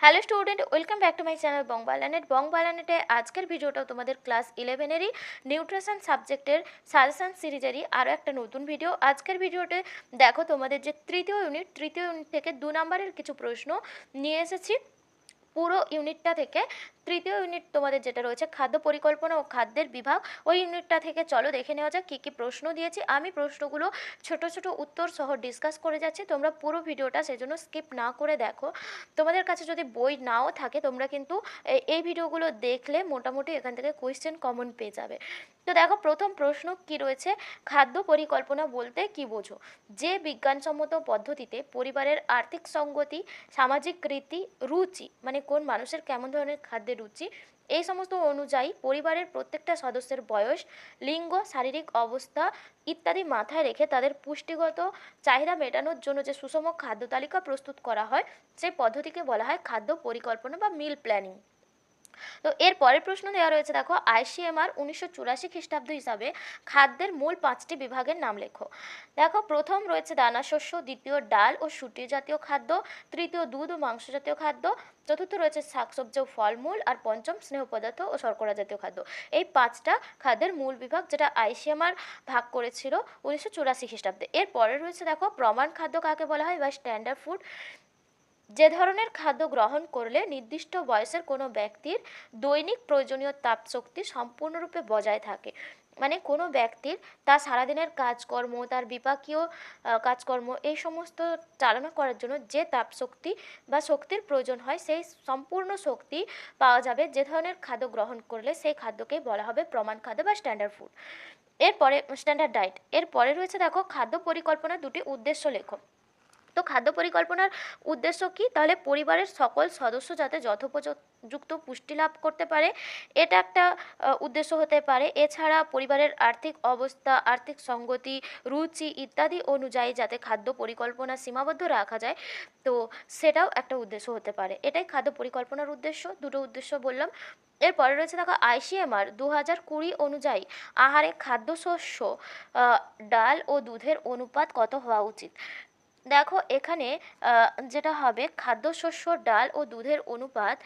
Hello student, welcome back to my channel বং বালানেটে আজকের ভিডিওটা তোমাদের ক্লাস 11-এরই নিউট্রিশন সাবজেক্টের সাজেশন সিরিজেরই আরও একটা নতুন ভিডিও। আজকের ভিডিওতে দেখো তোমাদের যে তৃতীয় ইউনিট থেকে 2 নম্বরের কিছু প্রশ্ন নিয়ে এসেছি। পুরো ইউনিটটা থেকে তৃতীয় ইউনিট তোমাদের যেটা রয়েছে খাদ্য পরিকল্পনা ও খাদ্যের বিভাগ, ওই ইউনিটটা থেকে চলো দেখে নেওয়া যাক কী কী প্রশ্ন দিয়েছি। আমি প্রশ্নগুলো ছোট ছোট উত্তর সহ ডিসকাস করে যাচ্ছি, তোমরা পুরো ভিডিওটা সেজন্য স্কিপ না করে দেখো। তোমাদের কাছে যদি বই নাও থাকে তোমরা কিন্তু এই ভিডিওগুলো দেখলে মোটামুটি এখান থেকে কোয়েশ্চেন কমন পেয়ে যাবে। তো দেখো প্রথম প্রশ্ন কি রয়েছে, খাদ্য পরিকল্পনা বলতে কি বোঝো? যে বিজ্ঞানসম্মত পদ্ধতিতে পরিবারের আর্থিক সঙ্গতি, সামাজিক রীতি, রুচি মানে কোন মানুষের কেমন ধরনের খাদ্যের রুচি, এই সমস্ত অনুযায়ী পরিবারের প্রত্যেকটা সদস্যের বয়স, লিঙ্গ, শারীরিক অবস্থা ইত্যাদি মাথায় রেখে তাদের পুষ্টিগত চাহিদা মেটানোর জন্য যে সুষম খাদ্য তালিকা প্রস্তুত করা হয় সেই পদ্ধতিকে বলা হয় খাদ্য পরিকল্পনা বা মিল প্ল্যানিং। তো এর পরের প্রশ্ন দেওয়া রয়েছে, দেখো আইসিএমআর 1984 খ্রিস্টাব্দ হিসাবে খাদ্যের মূল 5টি বিভাগের নাম লেখো। দেখো প্রথম রয়েছে দানাশস্য, দ্বিতীয় ডাল ও শুটি জাতীয় খাদ্য, তৃতীয় দুধ ও মাংস জাতীয় খাদ্য, চতুর্থ রয়েছে শাকসবজি ও ফলমূল, আর পঞ্চম স্নেহ পদার্থ ও শর্করা জাতীয় খাদ্য। এই 5টা খাদ্যের মূল বিভাগ যেটা আইসিএমআর ভাগ করেছিল 1984 খ্রিস্টাব্দে। এর পরে রয়েছে দেখো প্রমাণ খাদ্য কাকে বলা হয় বা স্ট্যান্ডার্ড ফুড, যে ধরনের খাদ্য গ্রহণ করলে নির্দিষ্ট বয়সের কোনো ব্যক্তির দৈনিক প্রয়োজনীয় তাপশক্তি সম্পূর্ণরূপে বজায় থাকে। মানে কোনো ব্যক্তির তার সারাদিনের কাজকর্ম, তার বিপাকীয় কাজকর্ম এই সমস্ত চালনা করার জন্য যে তাপশক্তি বা শক্তির প্রয়োজন হয় সেই সম্পূর্ণ শক্তি পাওয়া যাবে যে ধরনের খাদ্য গ্রহণ করলে সেই খাদ্যকেই বলা হবে প্রমাণ খাদ্য বা স্ট্যান্ডার্ড ফুড। এরপরে স্ট্যান্ডার্ড ডায়েট। এরপরে রয়েছে দেখো খাদ্য পরিকল্পনার দুটি উদ্দেশ্য লেখো। তো খাদ্য পরিকল্পনার উদ্দেশ্য কি? তাহলে পরিবারের সকল সদস্য যাতে যথোপযুক্ত পুষ্টি লাভ করতে পারে, এটা একটা উদ্দেশ্য হতে পারে। এছাড়া পরিবারের আর্থিক অবস্থা, আর্থিক সঙ্গতি, রুচি ইত্যাদি অনুযায়ী যাতে খাদ্য পরিকল্পনা সীমাবদ্ধ রাখা যায়, তো সেটাও একটা উদ্দেশ্য হতে পারে। এটাই খাদ্য পরিকল্পনার উদ্দেশ্য, দুটো উদ্দেশ্য বললাম। এরপরে রয়েছে দেখো আইসিএমআর 2020 অনুযায়ী আহারে খাদ্যশস্য, ডাল ও দুধের অনুপাত কত হওয়া উচিত? দেখো এখানে যেটা হবে খাদ্যশস্য, ডাল ও দুধের অনুপাত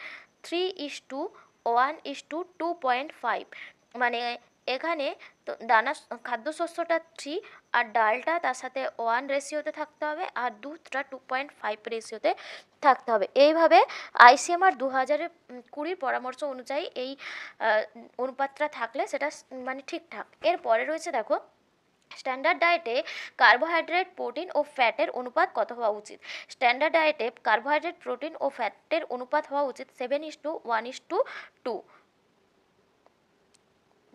3:1:2.5। মানে এখানে তো খাদ্যশস্যটা 3 আর ডালটা তার সাথে 1 রেশিওতে থাকতে হবে, আর দুধটা 2.5 রেশিওতে থাকতে হবে। এইভাবে আইসিএমআর 2020 পরামর্শ অনুযায়ী এই অনুপাতটা থাকলে সেটা মানে ঠিকঠাক। এরপরে রয়েছে দেখো স্ট্যান্ডার্ড ডায়েটে কার্বোহাইড্রেট, প্রোটিন ও ফ্যাটের অনুপাত কত হওয়া উচিত? স্ট্যান্ডার্ড ডায়েটে কার্বোহাইড্রেট, প্রোটিন ও ফ্যাটের অনুপাত হওয়া উচিত 7:1:2।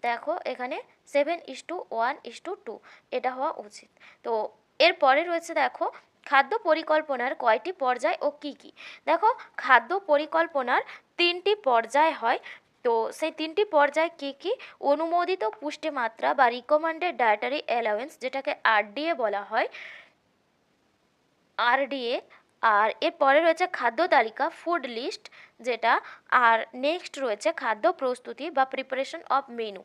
দেখো এখানে 7:1:2 এটা হওয়া উচিত। তো এরপরে রয়েছে দেখো খাদ্য পরিকল্পনার কয়টি পর্যায় ও কি কি? দেখো খাদ্য পরিকল্পনার 3টি পর্যায় হয়। তো সেই 3টি পর্যায় কি কি? অনুমোদিত পুষ্টিমাত্রা বা রিকমেন্ডেড ডায়েটারি অ্যালাউন্স, যেটাকে আরডিএ বলা হয়, আরডিএ। আর এরপরে রয়েছে খাদ্য তালিকা, ফুড লিস্ট যেটা। আর নেক্সট রয়েছে খাদ্য প্রস্তুতি বা প্রিপারেশন অফ মেনু।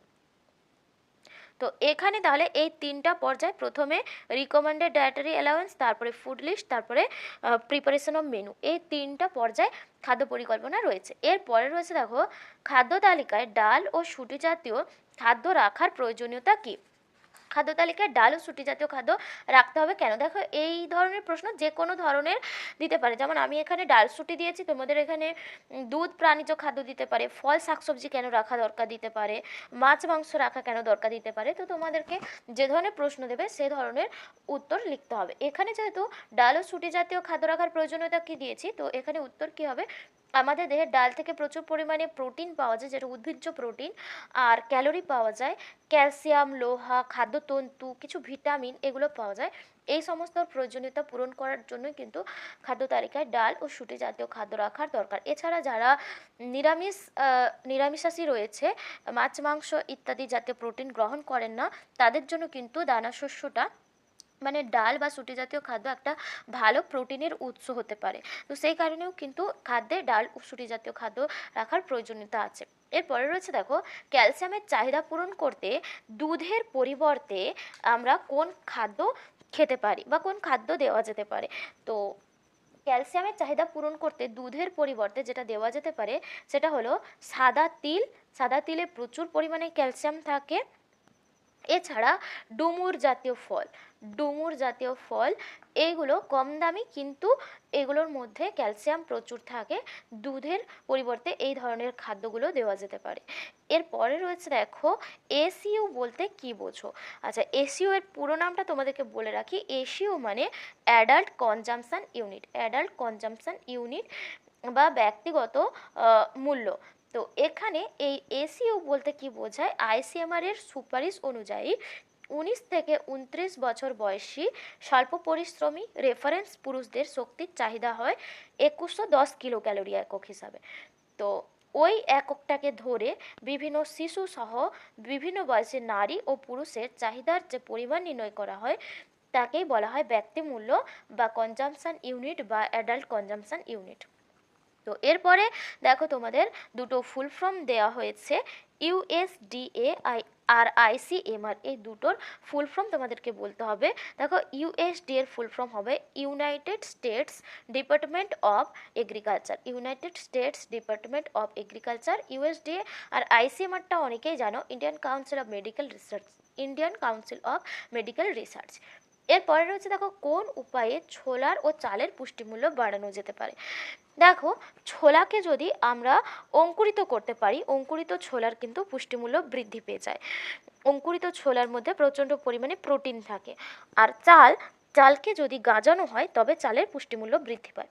তো এখানে তাহলে এই 3টা পর্যায়, প্রথমে রিকমেন্ডেড ডায়েটারি অ্যালাউন্স, তারপরে ফুড লিস্ট, তারপরে প্রিপারেশন অফ মেনু, এই 3টা পর্যায় খাদ্য পরিকল্পনা রয়েছে। এরপরে রয়েছে দেখো খাদ্য তালিকায় ডাল ও শুটি জাতীয় খাদ্য রাখার প্রয়োজনীয়তা কী? খাদ্য তালিকায় ডাল ও শুটি জাতীয় খাদ্য রাখতে হবে কেন? দেখো এই ধরনের প্রশ্ন যে কোনো ধরনের দিতে পারে, যেমন আমি এখানে ডাল শুটি দিয়েছি, তোমাদের এখানে দুধ প্রাণীজ খাদ্য দিতে পারে, ফল শাকসবজি কেন রাখা দরকার দিতে পারে, মাছ মাংস রাখা কেন দরকার দিতে পারে। তো তোমাদেরকে যে ধরনের প্রশ্ন দেবে সে ধরনের উত্তর লিখতে হবে। এখানে যেহেতু ডাল ও শুটি জাতীয় খাদ্য রাখার প্রয়োজনীয়তা কি দিয়েছি, তো এখানে উত্তর কি হবে? আমাদের দেহের ডাল থেকে প্রচুর পরিমাণে প্রোটিন পাওয়া যায়, যেটা উদ্ভিজ্জ প্রোটিন, আর ক্যালোরি পাওয়া যায়, ক্যালসিয়াম, লোহা, খাদ্যতন্তু, কিছু ভিটামিন এগুলো পাওয়া যায়। এই সমস্ত প্রয়োজনীয়তা পূরণ করার জন্যই কিন্তু খাদ্য তালিকায় ডাল ও শুটি জাতীয় খাদ্য রাখার দরকার। এছাড়া যারা নিরামিষাশী রয়েছে, মাছ মাংস ইত্যাদি জাতীয় প্রোটিন গ্রহণ করেন না, তাদের জন্য কিন্তু দানাশস্যটা মানে ডাল বা শুটি জাতীয় খাদ্য একটা ভালো প্রোটিনের উৎস হতে পারে। তো সেই কারণেও কিন্তু খাদ্যে ডাল ও শুটি জাতীয় খাদ্য রাখার প্রয়োজনীয়তা আছে। এরপরে রয়েছে দেখো ক্যালসিয়ামের চাহিদা পূরণ করতে দুধের পরিবর্তে আমরা কোন খাদ্য খেতে পারি বা কোন খাদ্য দেওয়া যেতে পারে। তো ক্যালসিয়ামের চাহিদা পূরণ করতে দুধের পরিবর্তে যেটা দেওয়া যেতে পারে সেটা হলো সাদা তিল। সাদা তিলে প্রচুর পরিমাণে ক্যালসিয়াম থাকে। এছাড়া ডুমুর জাতীয় ফল, ডুমুর জাতীয় ফল এইগুলো কম দামি, কিন্তু এগুলোর মধ্যে ক্যালসিয়াম প্রচুর থাকে। দুধের পরিবর্তে এই ধরনের খাদ্যগুলো দেওয়া যেতে পারে। এরপরে রয়েছে দেখো এসইউ বলতে কি বোঝো। আচ্ছা, এসইউ এর পুরো নামটা তোমাদেরকে বলে রাখি। এসইউ মানে adult consumption unit, adult consumption unit বা ব্যক্তিগত মূল্য। তো এখানে এই এসইউ বলতে কি বোঝায়, আইসিএমআর এর সুপারিশ অনুযায়ী 19 থেকে 29 বছর বয়সী স্বল্প পরিশ্রমী রেফারেন্স পুরুষদের শক্তির চাহিদা হয় 2110 কিলো ক্যালোরি একক হিসাবে। তো ওই এককটাকে ধরে বিভিন্ন শিশু সহ বিভিন্ন বয়সের নারী ও পুরুষের চাহিদার যে পরিমাণ নির্ণয় করা হয় তাকেই বলা হয় ব্যক্তিমূল্য বা কনজাম্পশন ইউনিট বা অ্যাডাল্ট কনজাম্পশন ইউনিট। তো এরপরে দেখো তোমাদের দুটো ফুল ফর্ম দেওয়া হয়েছে, ইউএসডিএ আর আইসিএমআর। এই দুটোর ফুল ফর্ম তোমাদেরকে বলতে হবে। দেখো ইউএসডি এর ফুল ফর্ম হবে United States Department of Agriculture, United States Department of Agriculture USDA. আর আইসিএমআরটা অনেকেই জানো, Indian Council of Medical Research, Indian Council of Medical Research. এরপরে রয়েছে দেখো কোন উপায়ে ছোলার ও চালের পুষ্টিমূল্য বাড়ানো যেতে পারে। দেখো ছোলাকে যদি আমরা অঙ্কুরিত করতে পারি, অঙ্কুরিত ছোলার কিন্তু পুষ্টিমূল্য বৃদ্ধি পেয়ে যায়। অঙ্কুরিত ছোলার মধ্যে প্রচণ্ড পরিমাণে প্রোটিন থাকে। আর চালকে যদি গাজানো হয় তবে চালের পুষ্টিমূল্য বৃদ্ধি পায়।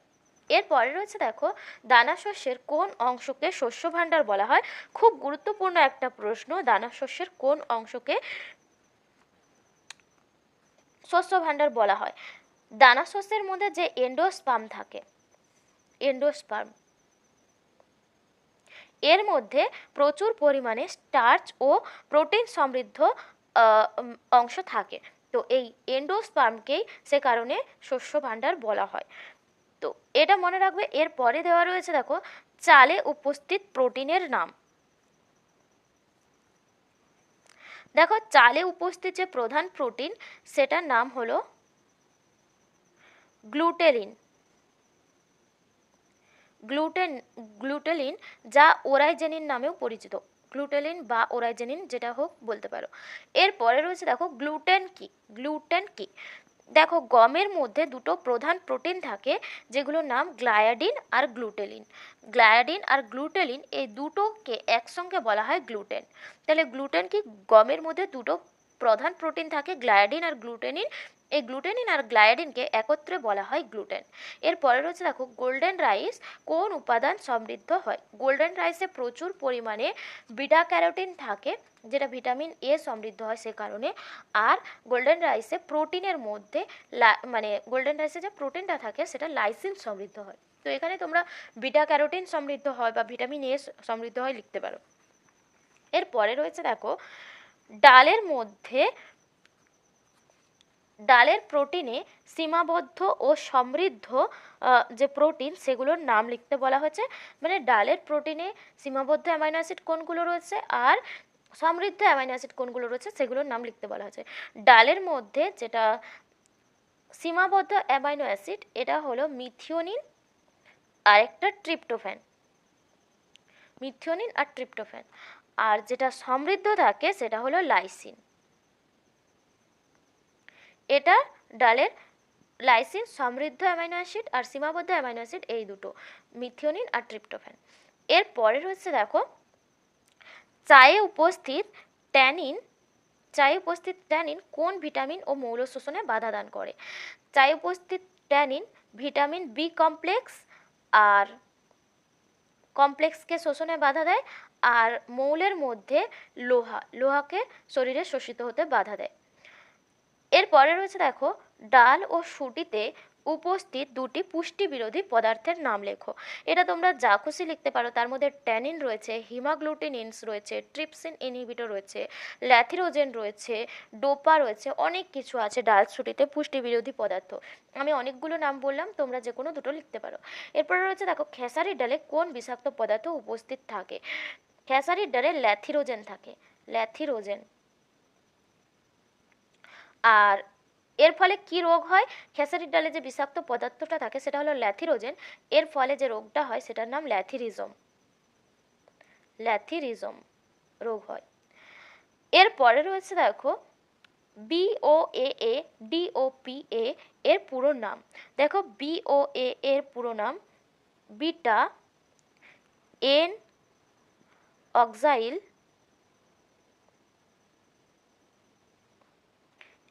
এরপরে রয়েছে দেখো দানা শস্যের কোন অংশকে শস্য ভাণ্ডার বলা হয়। খুব গুরুত্বপূর্ণ একটা প্রশ্ন, দানা শস্যের কোন অংশকে শস্য ভাণ্ডার বলা হয়। দানা শস্যের মধ্যে যে এন্ডোস্পার্ম থাকে, এন্ডোস্পার্ম, এর মধ্যে প্রচুর পরিমাণে স্টার্চ ও প্রোটিন সমৃদ্ধ অংশ থাকে। তো এই এন্ডোস্পার্মকেই সে কারণে শস্য ভাণ্ডার বলা হয়। তো এটা মনে রাখবে। এর পরে দেওয়া রয়েছে দেখো চালে উপস্থিত প্রোটিনের নাম। দেখো চালে উপস্থিত যে প্রধান প্রোটিন সেটার নাম হলো গ্লুটেলিন, গ্লুটেলিন যা ওরাইজেনিন নামেও পরিচিত, গ্লুটেলিন বা ওরাইজেনিন যেটা হোক বলতে পারো। এরপরে রয়েছে দেখো গ্লুটেন কি, গ্লুটেন কি। দেখো গমের মধ্যে দুটো প্রধান প্রোটিন থাকে যেগুলোর নাম গ্লায়াডিন আর গ্লুটেলিন। গ্লায়াডিন আর গ্লুটেলিন এই দুটোকে একসঙ্গে বলা হয় গ্লুটেন। তাহলে গ্লুটেন কি, গমের মধ্যে দুটো প্রধান প্রোটিন থাকে গ্লায়াডিন আর গ্লুটেনিন, এই গ্লুটেনিন আর গ্লায়াডিনকে একত্রে বলা হয় গ্লুটেন। এরপরে রয়েছে দেখো গোল্ডেন রাইস কোন উপাদান সমৃদ্ধ হয়। গোল্ডেন রাইসে প্রচুর পরিমাণে বিটা ক্যারোটিন থাকে যেটা ভিটামিন এ সমৃদ্ধ হয় সে কারণে। আর গোল্ডেন রাইসে প্রোটিনের মধ্যে মানে গোল্ডেন রাইসে যে প্রোটিনটা থাকে সেটা লাইসিন সমৃদ্ধ হয়। তো এখানে তোমরা বিটা ক্যারোটিন সমৃদ্ধ হয় বা ভিটামিন এ সমৃদ্ধ হয় লিখতে পারো। এরপরে রয়েছে দেখো ডালের মধ্যে, ডালের প্রোটিনে সীমাবদ্ধ ও সমৃদ্ধ যে প্রোটিন সেগুলোর নাম লিখতে বলা হয়েছে। মানে ডালের প্রোটিনে সীমাবদ্ধ অ্যামাইনো অ্যাসিড কোনগুলো রয়েছে আর সমৃদ্ধ অ্যামাইনো অ্যাসিড কোনগুলো রয়েছে সেগুলোর নাম লিখতে বলা হয়েছে। ডালের মধ্যে যেটা সীমাবদ্ধ অ্যামাইনো অ্যাসিড এটা হলো মিথিওনিন আর একটা ট্রিপ্টোফ্যান, মিথিওনিন আর ট্রিপ্টোফ্যান। আর যেটা সমৃদ্ধ থাকে সেটা হলো লাইসিন। এটা ডালের লাইসিন সমৃদ্ধ অ্যামাইনো অ্যাসিড আর সীমাবদ্ধ অ্যামাইনো অ্যাসিড এই দুটো, মিথিওনিন আর ট্রিপ্টোফ্যান। এরপরে রয়েছে দেখো চায়ে উপস্থিত ট্যানিন, চায়ে উপস্থিত ট্যানিন কোন ভিটামিন ও মৌল শোষণে বাধা দান করে। চায়ে উপস্থিত ট্যানিন ভিটামিন বি কমপ্লেক্স আর কমপ্লেক্সকে শোষণে বাধা দেয়, আর মৌলের মধ্যে লোহাকে শরীরে শোষিত হতে বাধা দেয়। এরপরে রয়েছে দেখো ডাল ও শুটিতে উপস্থিত দুটি পুষ্টি বিরোধী পদার্থের নাম লেখো। এটা তোমরা যা খুশি লিখতে পারো, তার মধ্যে ট্যানিন রয়েছে, হিমাগ্লুটিনিনস রয়েছে, ট্রিপসিন ইনহিবিটর রয়েছে, ল্যাথিরোজেন রয়েছে, ডোপা রয়েছে, অনেক কিছু আছে ডাল শুটিতে পুষ্টি বিরোধী পদার্থ। আমি অনেকগুলো নাম বললাম, তোমরা যে কোনো দুটো লিখতে পারো। এরপরে রয়েছে দেখো খেসারির ডালে কোন বিষাক্ত পদার্থ উপস্থিত থাকে। খেসারির ডালে ল্যাথিরোজেন থাকে, ল্যাথিরোজেন। আর এর ফলে কি রোগ হয়? খেসারির ডালে যে বিষাক্ত পদার্থটা থাকে সেটা হলো ল্যাথিরোজেন, এর ফলে যে রোগটা হয় সেটার নাম ল্যাথিরিজম, ল্যাথিরিজম রোগ হয়। এরপরে রয়েছে দেখো BOAA DOPA এর পুরো নাম। দেখো BOAA এর পুরো নাম বিটা এন অক্সাইল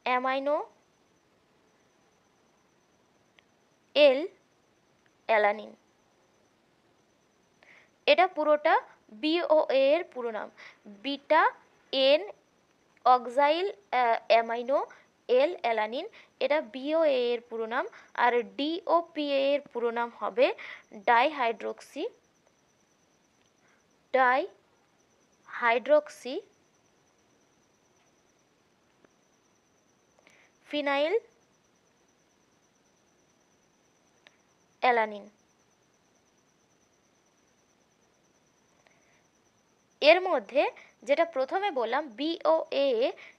অ্যামাইনো এল অ্যালানিন। এটা পুরোটা BOA এর পুরো নাম, বিটা এন অক্সাইল অ্যামাইনো এল অ্যালানিন, এটা BOA এর পুরো নাম। আর DOPA এর পুরো নাম হবে ডাইহাইড্রোক্সি ফিনাইল অ্যালানিন। এর মধ্যে যেটা প্রথমে বললাম BOA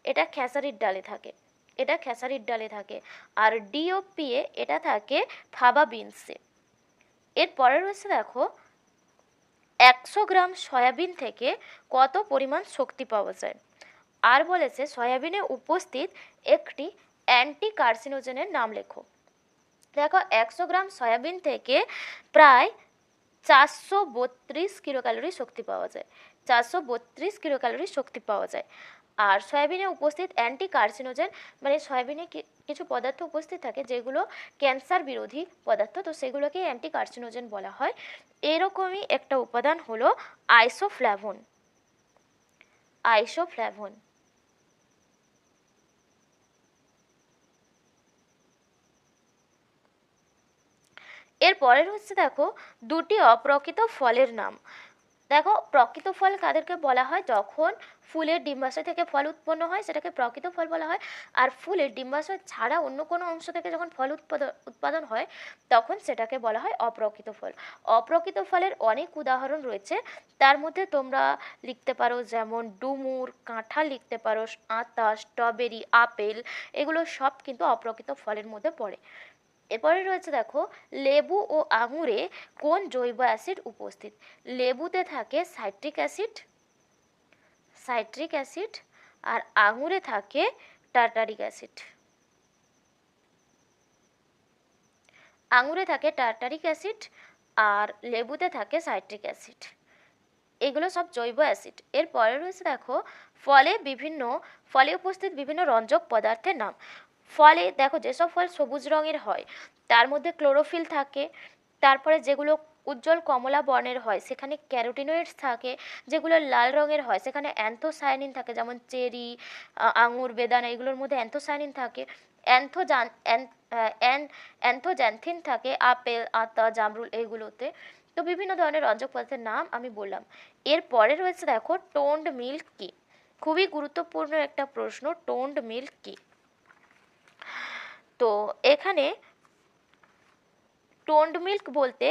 এটা খেসারির ডালে থাকে, এটা খেসারির ডালে থাকে। আর DOPA এটা থাকে ফাবা বিনসে। এরপরে রয়েছে দেখো 100 গ্রাম সয়াবিন থেকে কত পরিমাণ শক্তি পাওয়া যায়। আর বলেছে সয়াবিনে উপস্থিত একটি অ্যান্টি কার্সিনোজেনের নাম লেখো। দেখো 100 গ্রাম সয়াবিন থেকে প্রায় 432 কিলোক্যালোরি শক্তি পাওয়া যায়, 432 কিলোক্যালোরি শক্তি পাওয়া যায়। আর সয়াবিনে উপস্থিত অ্যান্টি কার্সিনোজেন মানে সয়াবিনে কিছু পদার্থ উপস্থিত থাকে যেগুলো ক্যান্সার বিরোধী পদার্থ, তো সেগুলোকে অ্যান্টি কার্সিনোজেন বলা হয়। এরকমই একটা উপাদান হলো আইসোফ্ল্যাভন, আইসোফ্ল্যাভন। এরপরের হচ্ছে দেখো দুটি অপ্রকৃত ফলের নাম। দেখো প্রকৃত ফল কাদেরকে বলা হয়? যখন ফুলের ডিম্বাশয় থেকে ফল উৎপন্ন হয় সেটাকে প্রকৃত ফল বলা হয়। আর ফুলের ডিম্বাশয় ছাড়া অন্য কোনো অংশ থেকে যখন ফল উৎপাদন হয় তখন সেটাকে বলা হয় অপ্রকৃত ফল। অপ্রকৃত ফলের অনেক উদাহরণ রয়েছে, তার মধ্যে তোমরা লিখতে পারো যেমন ডুমুর, কাঁঠাল লিখতে পারো, আতা, স্ট্রবেরি, আপেল, এগুলো সব কিন্তু অপ্রকৃত ফলের মধ্যে পড়ে। এরপরে রয়েছে দেখো লেবু ও আঙুরে কোন জৈব অ্যাসিড উপস্থিত? লেবুতে থাকে সাইট্রিক অ্যাসিড আর আঙুরে থাকে টার্টারিক অ্যাসিড। আঙুরে থাকে টার্টারিক অ্যাসিড আর লেবুতে থাকে সাইট্রিক অ্যাসিড, এগুলো সব জৈব অ্যাসিড। এরপরে রয়েছে দেখো ফলে উপস্থিত বিভিন্ন রঞ্জক পদার্থের নাম। ফলে দেখো যেসব ফল সবুজ রঙের হয় তার মধ্যে ক্লোরোফিল থাকে, তারপরে যেগুলো উজ্জ্বল কমলা বর্ণের হয় সেখানে ক্যারোটিনয়েডস থাকে, যেগুলো লাল রঙের হয় সেখানে অ্যান্থোসায়ানিন থাকে, যেমন চেরি, আঙুর, বেদানা, এগুলোর মধ্যে অ্যান্থোসায়ানিন থাকে। অ্যান্থোজ্যান্থিন থাকে আপেল, আতা, জামরুল, এইগুলোতে। তো বিভিন্ন ধরনের রঞ্জক পদার্থের নাম আমি বললাম। এরপরে রয়েছে দেখো টোন্ড মিল্ক কি? খুবই গুরুত্বপূর্ণ একটা প্রশ্ন, টোন্ড মিল্ক কি? তো এখানে টোন্ড মিল্ক বলতে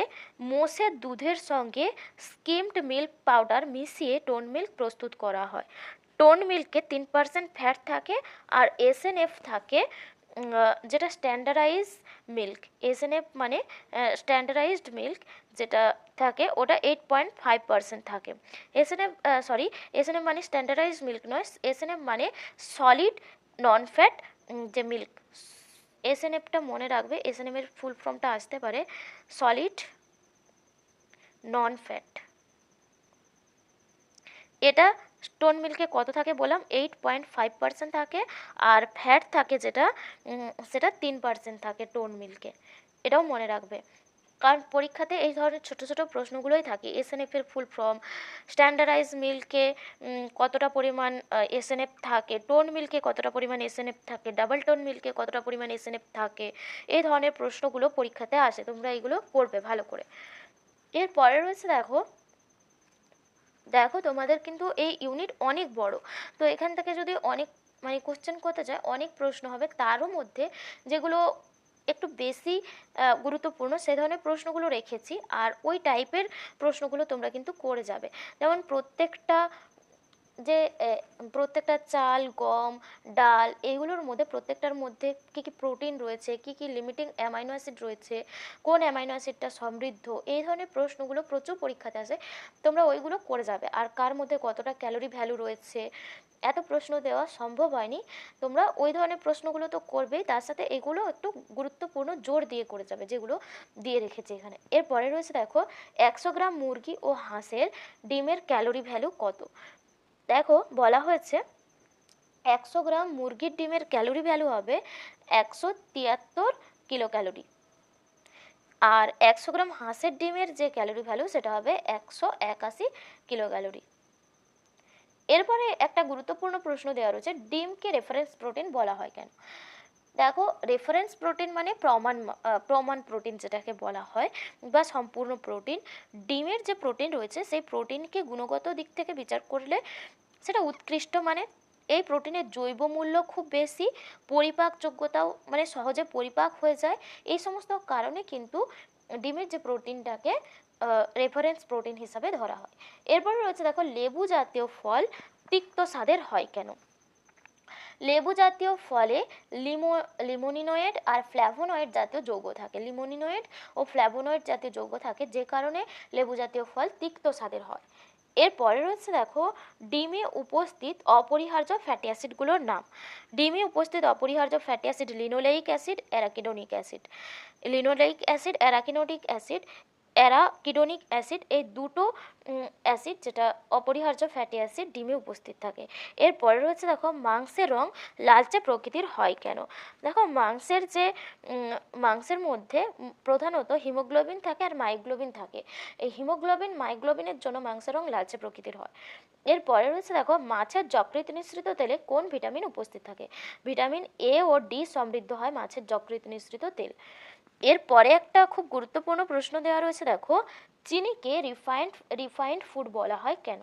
মোষের দুধের সঙ্গে স্কিমড মিল্ক পাউডার মিশিয়ে টোন্ড মিল্ক প্রস্তুত করা হয়। টোন্ড মিল্কে 3% ফ্যাট থাকে আর SNF থাকে, যেটা স্ট্যান্ডার্ডাইজ মিল্ক। SNF মানে স্ট্যান্ডার্ডাইজড মিল্ক যেটা থাকে ওটা 8.5% থাকে। SNF মানে স্ট্যান্ডার্ডাইজড মিল্ক নয়, SNF মানে সলিড নন ফ্যাট যে মিল্ক। SNFটা মনে রাখবে, SNF এর ফুল ফর্মটা আসতে পারে সলিড নন ফ্যাট। এটা স্টোন মিল্কে কত থাকে বললাম? 8.5% থাকে। আর ফ্যাট থাকে যেটা সেটা 3% থাকে টোন মিল্কে, এটাও মনে রাখবে কারণ পরীক্ষাতে এই ধরনের ছোট ছোট প্রশ্নগুলোই থাকে। SNF এর ফুল ফর্ম, স্ট্যান্ডার্ডাইজ মিল্কে কতটা পরিমাণ SNF থাকে, টোন মিল্কে কতটা পরিমাণ SNF থাকে, ডাবল টোন মিল্কে কতটা পরিমাণ SNF থাকে, এই ধরনের প্রশ্নগুলো পরীক্ষাতে আসে, তোমরা এগুলো করবে ভালো করে। এরপরে রয়েছে দেখো তোমাদের কিন্তু এই ইউনিট অনেক বড়, তো এখান থেকে যদি অনেক মানে কোশ্চেন করতে চায় অনেক প্রশ্ন হবে, তারও মধ্যে যেগুলো একটু বেশি গুরুত্বপূর্ণ সে ধরনের প্রশ্নগুলো রেখেছি। আর ওই টাইপের প্রশ্নগুলো তোমরা কিন্তু করে যাবে। যেমন প্রত্যেকটা যে প্রত্যেকটা চাল, গম, ডাল এগুলোর মধ্যে প্রত্যেকটার মধ্যে কী কী প্রোটিন রয়েছে, কী কী লিমিটিং অ্যামাইনো অ্যাসিড রয়েছে, কোন অ্যামাইনো অ্যাসিডটা সমৃদ্ধ, এই ধরনের প্রশ্নগুলো প্রচুর পরীক্ষাতে আসে। তোমরা ওইগুলো করে যাবে। আর কার মধ্যে কতটা ক্যালোরি ভ্যালু রয়েছে, এত প্রশ্ন দেওয়া সম্ভব হয়নি। তোমরা ওই ধরনের প্রশ্নগুলো তো করবেই, তার সাথে এগুলো একটু গুরুত্বপূর্ণ জোর দিয়ে করে যাবে, যেগুলো দিয়ে রেখেছে এখানে। এরপরে রয়েছে দেখো 100 গ্রাম মুরগি ও হাঁসের ডিমের ক্যালোরি ভ্যালু কত। দেখো বলা হয়েছে 100 গ্রাম মুরগির ডিমের ক্যালোরি ভ্যালু হবে 173 কিলো ক্যালোরি, আর 100 গ্রাম হাঁসের ডিমের যে ক্যালোরি ভ্যালু সেটা হবে 181 কিলো ক্যালোরি। এরপরে একটা গুরুত্বপূর্ণ প্রশ্ন দেওয়া রয়েছে, ডিমকে রেফারেন্স প্রোটিন বলা হয় কেন। দেখো রেফারেন্স প্রোটিন মানে প্রমাণ প্রোটিন যেটাকে বলা হয়, বা সম্পূর্ণ প্রোটিন। ডিমের যে প্রোটিন রয়েছে সেই প্রোটিনকে গুণগত দিক থেকে বিচার করলে সেটা উৎকৃষ্ট, মানে এই প্রোটিনের জৈব মূল্য খুব বেশি, পরিপাকযোগ্যতাও মানে সহজে পরিপাক হয়ে যায়। এই সমস্ত কারণে কিন্তু ডিমের যে প্রোটিনটাকে রেফারেন্স প্রোটিন হিসাবে ধরা হয়। এরপরে রয়েছে দেখো লেবু জাতীয় ফল তিক্ত স্বাদের হয় কেন। লেবু জাতীয় ফলে লিমোনিনয়েড আর ফ্ল্যাভোনয়েড জাতীয় যৌগ থাকে, লিমোনিনয়েড ও ফ্ল্যাভোনয়েড জাতীয় যৌগ থাকে, যে কারণে লেবু জাতীয় ফল তিক্ত স্বাদের হয়। এরপরে রয়েছে দেখো ডিমে উপস্থিত অপরিহার্য ফ্যাটি অ্যাসিডগুলোর নাম। ডিমে উপস্থিত অপরিহার্য fatty acid linoleic acid, arachidonic acid. Linoleic acid, arachidonic acid এই দুটো অ্যাসিড যেটা অপরিহার্য ফ্যাটি অ্যাসিড ডিমে উপস্থিত থাকে। এরপরে রয়েছে দেখো মাংসের রং লালচে প্রকৃতির হয় কেন। দেখো মাংসের মধ্যে প্রধানত হিমোগ্লোবিন থাকে আর মাইগ্লোবিন থাকে। এই হিমোগ্লোবিন মাইগ্লোবিনের জন্য মাংসের রং লালচে প্রকৃতির হয়। এরপরে রয়েছে দেখো মাছের যকৃৎ নিঃসৃত তেলে কোন ভিটামিন উপস্থিত থাকে। ভিটামিন এ ও ডি সমৃদ্ধ হয় মাছের যকৃৎ নিঃসৃত তেল। এরপরে একটা খুব গুরুত্বপূর্ণ প্রশ্ন দেওয়া রয়েছে, দেখো চিনিকে রিফাইন্ড ফুড বলা হয় কেন।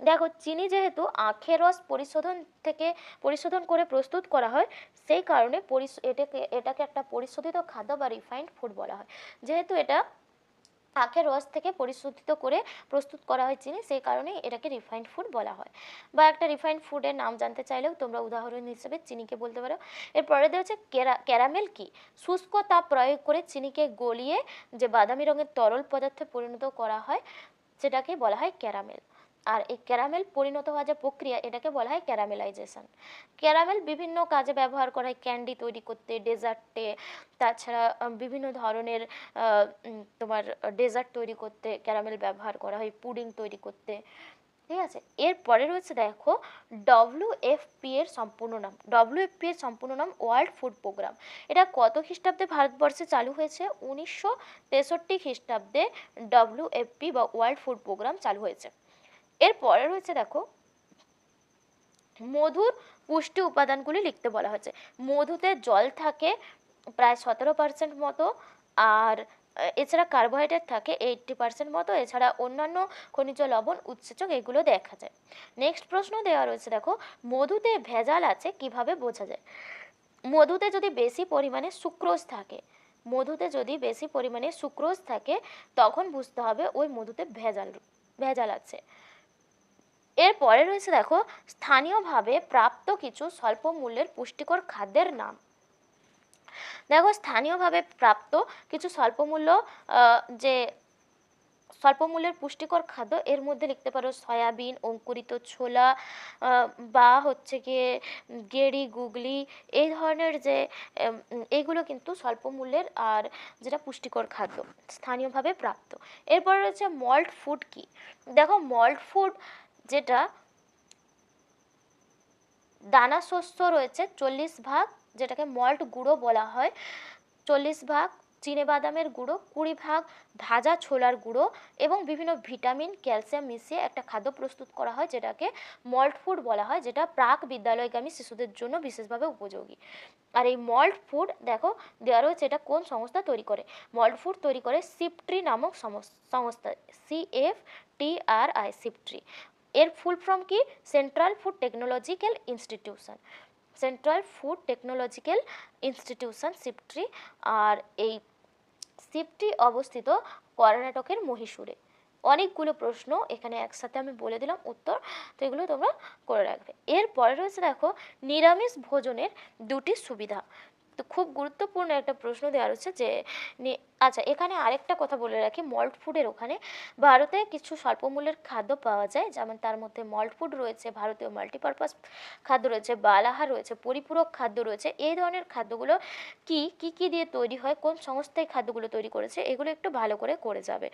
দেখো চিনি যেহেতু আখের রস পরিশোধন করে প্রস্তুত করা হয়, সেই কারণে এটাকে একটা পরিশোধিত খাদ্য বা রিফাইন্ড ফুড বলা হয়। যেহেতু এটা আখের রস থেকে পরিশোধিত করে প্রস্তুত করা হয় চিনি, সেই কারণেই এটাকে রিফাইন্ড ফুড বলা হয়। বা একটা রিফাইন্ড ফুডের নাম জানতে চাইলেও তোমরা উদাহরণ হিসেবে চিনিকে বলতে পারো। এরপরে দেওয়া হচ্ছে ক্যারামেল কি। শুষ্ক তাপ প্রয়োগ করে চিনিকে গলিয়ে যে বাদামি রঙের তরল পদার্থে পরিণত করা হয় সেটাকে বলা হয় ক্যারামেল। আর এই ক্যারামেল পরিণত হওয়া যে প্রক্রিয়া এটাকে বলা হয় ক্যারামেলাইজেশন। ক্যারামেল বিভিন্ন কাজে ব্যবহার করা হয়, ক্যান্ডি তৈরি করতে, ডেজার্টে, তাছাড়া বিভিন্ন ধরনের তোমার ডেজার্ট তৈরি করতে ক্যারামেল ব্যবহার করা হয়, পুডিং তৈরি করতে। ঠিক আছে, এরপরে রয়েছে দেখো WFP এর সম্পূর্ণ নাম। WFP এর সম্পূর্ণ নাম ওয়ার্ল্ড ফুড প্রোগ্রাম। এটা কত খ্রিস্টাব্দে ভারতবর্ষে চালু হয়েছে? 1963 খ্রিস্টাব্দে WFP বা ওয়ার্ল্ড ফুড প্রোগ্রাম চালু হয়েছে। এরপরে রয়েছে দেখো মধুর পুষ্টি উপাদানগুলি লিখতে বলা হয়েছে। মধুতে জল থাকে প্রায় 17% মতো, আর এছাড়া কার্বোহাইড্রেট থাকে 80% মতো, এছাড়া অন্যান্য খনিজ লবণ, উৎসেচক এগুলো দেখা যায়। নেক্সট প্রশ্ন দেওয়া রয়েছে, দেখো মধুতে ভেজাল আছে কিভাবে বোঝা যায়। মধুতে যদি বেশি পরিমাণে সুক্রোজ থাকে তখন বুঝতে হবে ওই মধুতে ভেজাল আছে। এরপরে রয়েছে দেখো স্থানীয়ভাবে প্রাপ্ত কিছু স্বল্প মূল্যের পুষ্টিকর খাদ্যের নাম। দেখো স্থানীয়ভাবে প্রাপ্ত কিছু স্বল্প মূল্যের পুষ্টিকর খাদ্য, এর মধ্যে লিখতে পারো সয়াবিন, অঙ্কুরিত ছোলা, বা হচ্ছে গিয়ে গেরি, গুগলি, এই ধরনের যে এইগুলো কিন্তু স্বল্প মূল্যের আর যেটা পুষ্টিকর খাদ্য স্থানীয়ভাবে প্রাপ্ত। এরপরে রয়েছে মল্ট ফুড কি। দেখো মল্ট ফুড যেটা দানা শস্য রয়েছে 40 ভাগ, যেটাকে মল্ট গুঁড়ো বলা হয়, 40 ভাগ চিনেবাদামের গুঁড়ো, 20 ভাগ ভাজা ছোলার গুঁড়ো এবং বিভিন্ন ভিটামিন, ক্যালসিয়াম মিশিয়ে একটা খাদ্য প্রস্তুত করা হয় যেটাকে মল্ট ফুড বলা হয়, যেটা প্রাক বিদ্যালয়গামী শিশুদের জন্য বিশেষভাবে উপযোগী। আর এই মল্ট ফুড দেখো দেওয়া রয়েছে এটা কোন সংস্থা তৈরি করে। মল্ট ফুড তৈরি করে সিপট্রি নামক সংস্থা, CFTRI, সিপট্রি। এর ফুল ফর্ম কি? সেন্ট্রাল ফুড টেকনোলজিক্যাল ইনস্টিটিউশন, সিপট্রি। আর এই সিপট্রি অবস্থিত কর্ণাটকের মহীশূরে। অনেকগুলো প্রশ্ন এখানে একসাথে আমি বলে দিলাম উত্তর, তো এগুলো তোমরা করে রাখবে। এরপরে রয়েছে দেখো নিরামিষ ভোজনের দুটি সুবিধা। তো খুব গুরুত্বপূর্ণ একটা প্রশ্ন দেওয়া রয়েছে যে আচ্ছা, এখানে আরেকটা কথা বলে রাখি, মল্ট ফুডের ওখানে ভারতে কিছু স্বল্পমূল্যের খাদ্য পাওয়া যায়, যেমন তার মধ্যে মল্ট ফুড রয়েছে, ভারতীয় মাল্টিপারপাস খাদ্য রয়েছে, বালাহার রয়েছে, পরিপূরক খাদ্য রয়েছে। এই ধরনের খাদ্যগুলো কি দিয়ে তৈরি হয়, কোন সংস্থায় খাদ্যগুলো তৈরি করেছে, এগুলো একটু ভালো করে যাবে।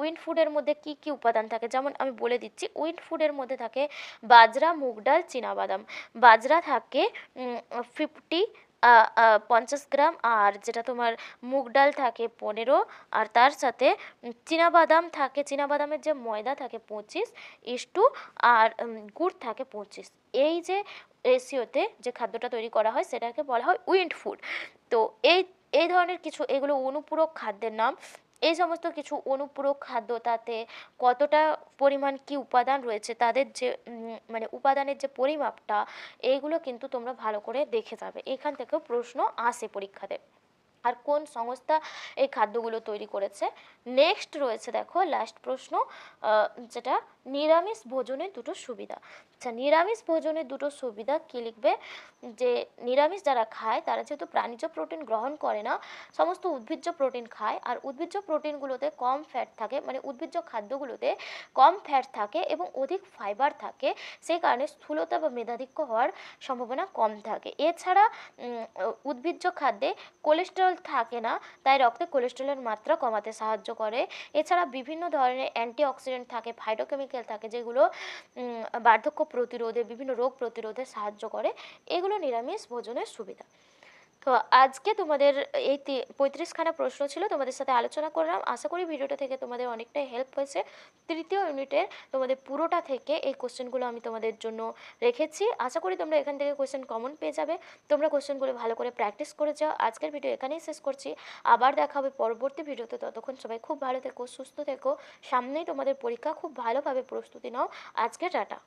উইন্ড ফুডের মধ্যে কি কি উপাদান থাকে, যেমন আমি বলে দিচ্ছি, উইন্ড ফুডের মধ্যে থাকে বাজরা, মুগ ডাল, চীনাবাদাম। বাজরা থাকে 50 গ্রাম, আর যেটা তোমার মুগ ডাল থাকে 15, আর তার সাথে চীনাবাদাম থাকে, চীনাবাদামের যে ময়দা থাকে 25:, আর গুড় থাকে 25। এই যে রেশিওতে যে খাদ্যটা তৈরি করা হয় সেটাকে বলা হয় উইন্ড ফুড। তো এই এই ধরনের কিছু, এগুলো অনুপূরক খাদ্যের নাম। এই সমস্ত কিছু অনুপূরক খাদ্য, তাতে কতটা পরিমাণ কি উপাদান রয়েছে, তাদের যে মানে উপাদানের যে পরিমাপটা, এইগুলো কিন্তু তোমরা ভালো করে দেখে যাবে, এখান থেকেও প্রশ্ন আসে পরীক্ষাতে। আর কোন সংস্থা এই খাদ্যগুলো তৈরি করেছে। নেক্সট রয়েছে দেখো লাস্ট প্রশ্ন, যেটা নিরামিষ ভোজনের দুটো সুবিধা। আচ্ছা, নিরামিষ ভোজনের দুটো সুবিধা কি লিখবে, যে নিরামিষ যারা খায় তারা যেহেতু প্রাণীজ প্রোটিন গ্রহণ করে না, সমস্ত উদ্ভিজ্জ প্রোটিন খায়, আর উদ্ভিজ্জ প্রোটিনগুলোতে কম ফ্যাট থাকে, মানে উদ্ভিজ্জ খাদ্যগুলোতে কম ফ্যাট থাকে এবং অধিক ফাইবার থাকে, সেই কারণে স্থূলতা বা মেধাধিক্য হওয়ার সম্ভাবনা কম থাকে। এছাড়া উদ্ভিজ্জ খাদ্যে কোলেস্টেরল থাকে না, তাই রক্তে কোলেস্টেরলের মাত্রা কমাতে সাহায্য করে। এছাড়া বিভিন্ন ধরনের অ্যান্টিঅক্সিডেন্ট থাকে, ফাইটোকেমিক্যাল থাকে, যেগুলো বার্ধক্য প্রতিরোধে, বিভিন্ন রোগ প্রতিরোধে সাহায্য করে। এগুলো নিরামিষ ভোজনের সুবিধা। তো আজকে তোমাদের এই 35খানা প্রশ্ন ছিল, তোমাদের সাথে আলোচনা করলাম। আশা করি ভিডিওটা থেকে তোমাদের অনেকটাই হেল্প হয়েছে। তৃতীয় ইউনিটের তোমাদের পুরোটা থেকে এই কোশ্চেনগুলো আমি তোমাদের জন্য রেখেছি। আশা করি তোমরা এখান থেকে কোশ্চেন কমন পেয়ে যাবে। তোমরা কোশ্চেনগুলো ভালো করে প্র্যাকটিস করে যাও। আজকের ভিডিও এখানেই শেষ করছি, আবার দেখা হবে পরবর্তী ভিডিওতে। ততক্ষণ সবাই খুব ভালো থেকো, সুস্থ থেকো। সামনেই তোমাদের পরীক্ষা, খুব ভালোভাবে প্রস্তুতি নাও। আজকে টাটা।